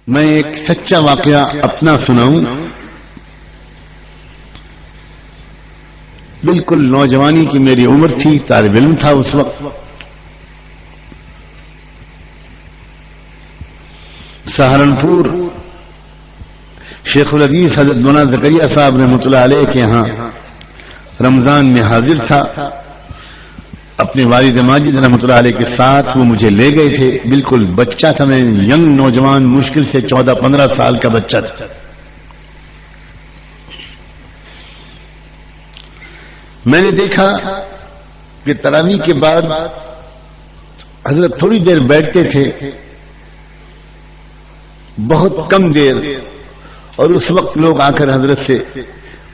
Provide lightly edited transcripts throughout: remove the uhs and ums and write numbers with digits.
میں ایک سچا واقعہ اپنا سناؤں. بالکل نوجوانی کی میری عمر تھی، طالب علم تھا اس وقت. سہارنپور شیخ الحدیث حضرت مولانا زکریا صاحب رحمۃ اللہ علیہ کے یہاں رمضان میں حاضر تھا. اپنے والد ماجد رحمۃ اللہ علیہ کے ساتھ وہ مجھے لے گئے تھے. بالکل بچہ تھا میں، ینگ نوجوان، مشکل سے 14-15 سال کا بچہ تھا. میں نے دیکھا کہ تراویح کے بعد حضرت تھوڑی دیر بیٹھتے تھے، بہت کم دیر، اور اس وقت لوگ آ کر حضرت سے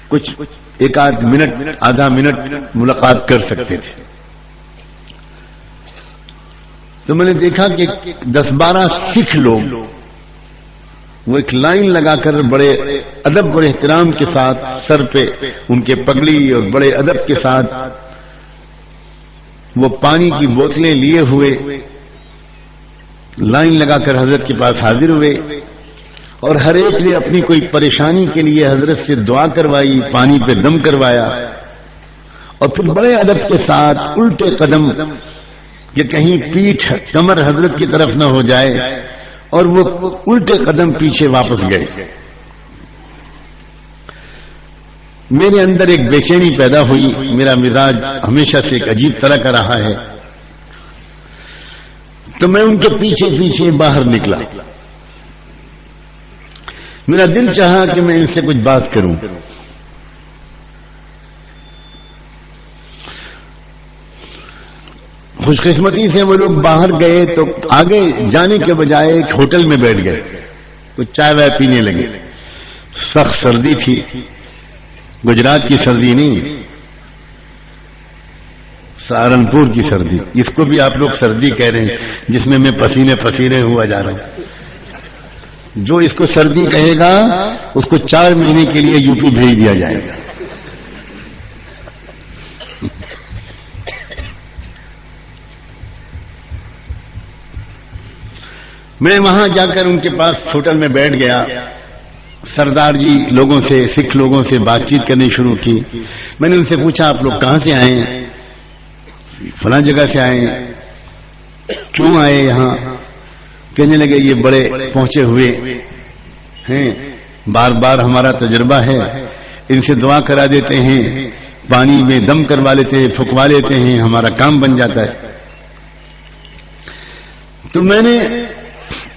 کچھ ایک آدھ منٹ، آدھا منٹ ملاقات کر سکتے تھے. تو میں نے دیکھا کہ 10-12 سکھ لوگ وہ ایک لائن لگا کر بڑے ادب اور احترام کے ساتھ، سر پہ ان کے پگڑی اور بڑے ادب کے ساتھ وہ پانی کی بوتلیں لیے ہوئے لائن لگا کر حضرت کے پاس حاضر ہوئے، اور ہر ایک نے اپنی کوئی پریشانی کے لیے حضرت سے دعا کروائی، پانی پہ دم کروایا، اور پھر بڑے ادب کے ساتھ الٹے قدم کہ کہیں پیٹھ کمر حضرت کی طرف نہ ہو جائے، اور وہ الٹے قدم پیچھے واپس گئے. میرے اندر ایک بے چینی پیدا ہوئی. میرا مزاج ہمیشہ سے ایک عجیب طرح کا رہا ہے، تو میں ان کے پیچھے پیچھے باہر نکلا. میرا دل چاہا کہ میں ان سے کچھ بات کروں. خوش قسمتی سے وہ لوگ باہر گئے تو آگے جانے کے بجائے ایک ہوٹل میں بیٹھ گئے، کچھ چائے وائے پینے لگے. سخت سردی تھی، گجرات کی سردی نہیں، سہارنپور کی سردی. اس کو بھی آپ لوگ سردی کہہ رہے ہیں، جس میں میں پسینے پسینے ہوا جا رہا ہوں. جو اس کو سردی کہے گا اس کو 4 مہینے کے لیے یو پی بھیج دیا جائے گا. میں وہاں جا کر ان کے پاس ہوٹل میں بیٹھ گیا. سردار جی لوگوں سے، سکھ لوگوں سے بات چیت کرنی شروع کی. میں نے ان سے پوچھا آپ لوگ کہاں سے آئے ہیں؟ فلاں جگہ سے آئے ہیں. کیوں آئے یہاں؟ کہنے لگے یہ بڑے پہنچے ہوئے ہیں، بار بار ہمارا تجربہ ہے، ان سے دعا کرا دیتے ہیں، پانی میں دم کروا لیتے ہیں، پھکوا لیتے ہیں، ہمارا کام بن جاتا ہے. تو میں نے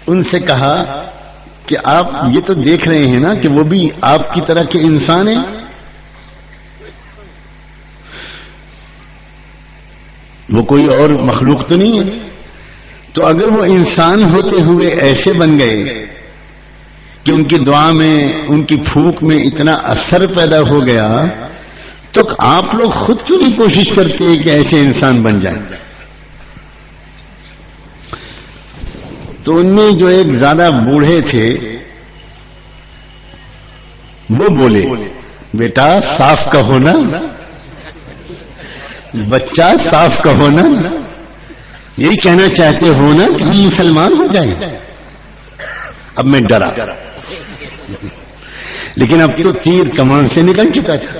ان سے کہا کہ آپ یہ تو دیکھ رہے ہیں نا کہ وہ بھی آپ کی طرح کے انسان ہیں. وہ کوئی اور مخلوق تو نہیں ہے. تو اگر وہ انسان ہوتے ہوئے ایسے بن گئے کہ ان کی دعا میں، ان کی پھونک میں اتنا اثر پیدا ہو گیا، تو آپ لوگ خود کیوں نہیں کوشش کرتے کہ ایسے انسان بن جائیں؟ تو ان میں جو ایک زیادہ بوڑھے تھے وہ بولے بیٹا صاف کہو نا، بچہ صاف کہو نا، یہی کہنا چاہتے ہو نا کہ ہم مسلمان ہو جائیں. اب میں ڈرا، لیکن اب تو تیر کمان سے نکل چکا تھا.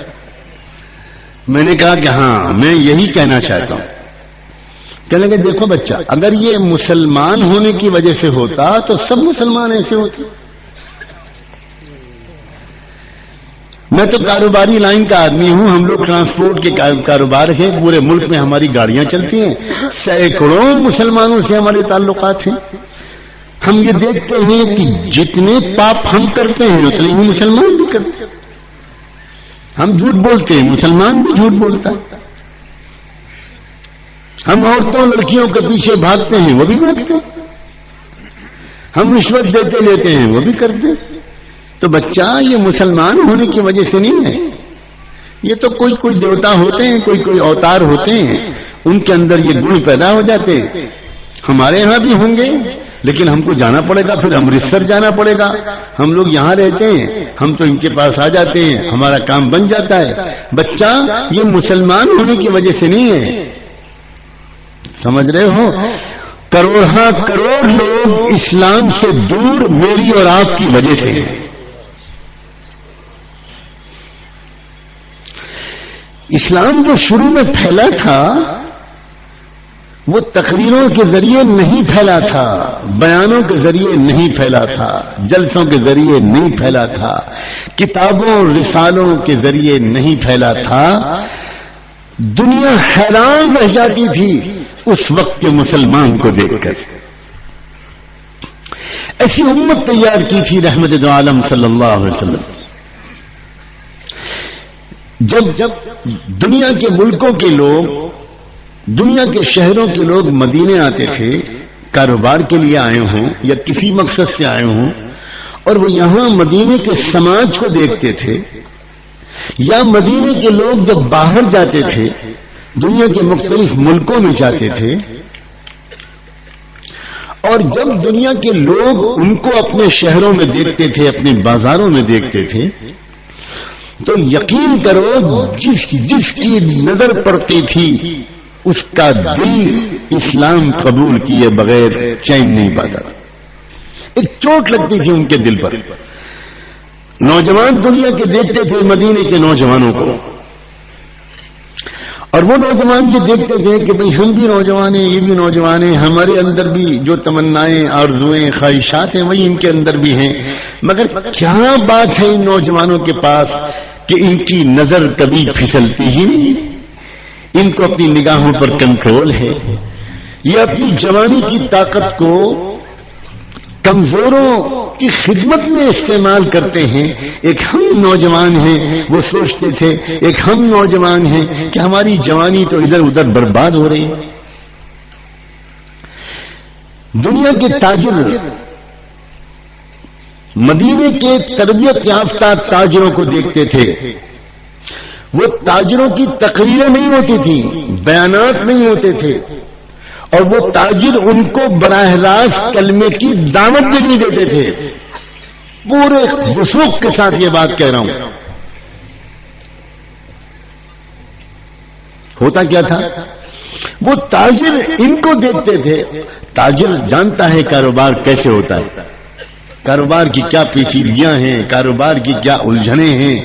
میں نے کہا کہ ہاں میں یہی کہنا چاہتا ہوں. کہنے لگے دیکھو بچہ، اگر یہ مسلمان ہونے کی وجہ سے ہوتا تو سب مسلمان ایسے ہوتے. میں تو کاروباری لائن کا آدمی ہوں، ہم لوگ ٹرانسپورٹ کے کاروبار ہیں، پورے ملک میں ہماری گاڑیاں چلتی ہیں، سینکڑوں مسلمانوں سے ہمارے تعلقات ہیں. ہم یہ دیکھتے ہیں کہ جتنے پاپ ہم کرتے ہیں اتنے ہی مسلمان بھی کرتے ہیں. ہم جھوٹ بولتے ہیں، مسلمان بھی جھوٹ بولتا ہے. ہم عورتوں لڑکیوں کے پیچھے بھاگتے ہیں، وہ بھی بھاگتے ہیں. ہم رشوت دیتے لیتے ہیں، وہ بھی کرتے ہیں. تو بچہ یہ مسلمان ہونے کی وجہ سے نہیں ہے. یہ تو کوئی دیوتا ہوتے ہیں، کوئی اوتار ہوتے ہیں، ان کے اندر یہ گن پیدا ہو جاتے ہیں. ہمارے ہاں بھی ہوں گے، لیکن ہم کو جانا پڑے گا، پھر امرتسر جانا پڑے گا. ہم لوگ یہاں رہتے ہیں، ہم تو ان کے پاس آ جاتے ہیں، ہمارا کام بن جاتا ہے. بچہ یہ مسلمان ہونے کی وجہ سے نہیں ہے. سمجھ رہے ہو؟ کروڑ کروڑ لوگ اسلام سے دور میری اور آپ کی وجہ سے ہیں. اسلام جو شروع میں پھیلا تھا وہ تقریروں کے ذریعے نہیں پھیلا تھا، بیانوں کے ذریعے نہیں پھیلا تھا، جلسوں کے ذریعے نہیں پھیلا تھا، کتابوں اور رسالوں کے ذریعے نہیں پھیلا تھا. دنیا حیران رہ جاتی تھی اس وقت کے مسلمان کو دیکھ کر. ایسی امت تیار کی تھی رحمت دو عالم صلی اللہ علیہ وسلم. جب دنیا کے ملکوں کے لوگ، دنیا کے شہروں کے لوگ مدینے آتے تھے کاروبار کے لیے آئے ہوں یا کسی مقصد سے آئے ہوں، اور وہ یہاں مدینے کے سماج کو دیکھتے تھے، یا مدینے کے لوگ جب باہر جاتے تھے دنیا کے مختلف ملکوں میں جاتے تھے، اور جب دنیا کے لوگ ان کو اپنے شہروں میں دیکھتے تھے، اپنے بازاروں میں دیکھتے تھے، تو یقین کرو جس کی نظر پڑتی تھی اس کا دل اسلام قبول کیے بغیر چین نہیں پاتا. ایک چوٹ لگتی تھی ان کے دل پر. نوجوان دنیا کے دیکھتے تھے مدینے کے نوجوانوں کو، اور وہ نوجوان جو دیکھتے تھے کہ بھئی ہم بھی نوجوان ہیں، یہ بھی نوجوان ہیں، ہمارے اندر بھی جو تمنائیں آرزویں خواہشات ہیں وہی ان کے اندر بھی ہیں، مگر کیا بات ہے ان نوجوانوں کے پاس کہ ان کی نظر کبھی پھسلتی ہی نہیں، ان کو اپنی نگاہوں پر کنٹرول ہے. یہ اپنی جوانی کی طاقت کو کمزوروں کی خدمت میں استعمال کرتے ہیں. ایک ہم نوجوان ہیں، وہ سوچتے تھے ایک ہم نوجوان ہیں کہ ہماری جوانی تو ادھر ادھر برباد ہو رہی ہے. دنیا کے تاجر مدینے کے تربیت یافتہ تاجروں کو دیکھتے تھے. وہ تاجروں کی تقریریں نہیں ہوتی تھیں، بیانات نہیں ہوتے تھے، اور وہ تاجر ان کو براہ راست کلمے کی دعوت بھی نہیں دیتے تھے. پورے وثوق کے ساتھ یہ بات کہہ رہا ہوں. ہوتا کیا تھا؟ وہ تاجر ان کو دیکھتے تھے. تاجر جانتا ہے کاروبار کیسے ہوتا ہے، کاروبار کی کیا پیچیدگیاں ہیں، کاروبار کی کیا الجھنیں ہیں،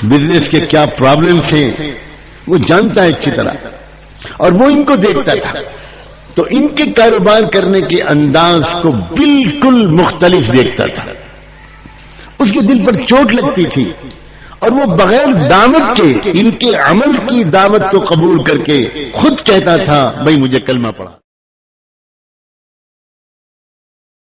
بزنس کے کیا پرابلمز ہیں، وہ جانتا ہے اچھی طرح، اور وہ ان کو دیکھتا تھا. تو ان کے کاروبار کرنے کے انداز کو بالکل مختلف دیکھتا تھا. اس کے دل پر چوٹ لگتی تھی، اور وہ بغیر دعوت کے ان کے عمل کی دعوت کو قبول کر کے خود کہتا تھا بھائی مجھے کلمہ پڑھا.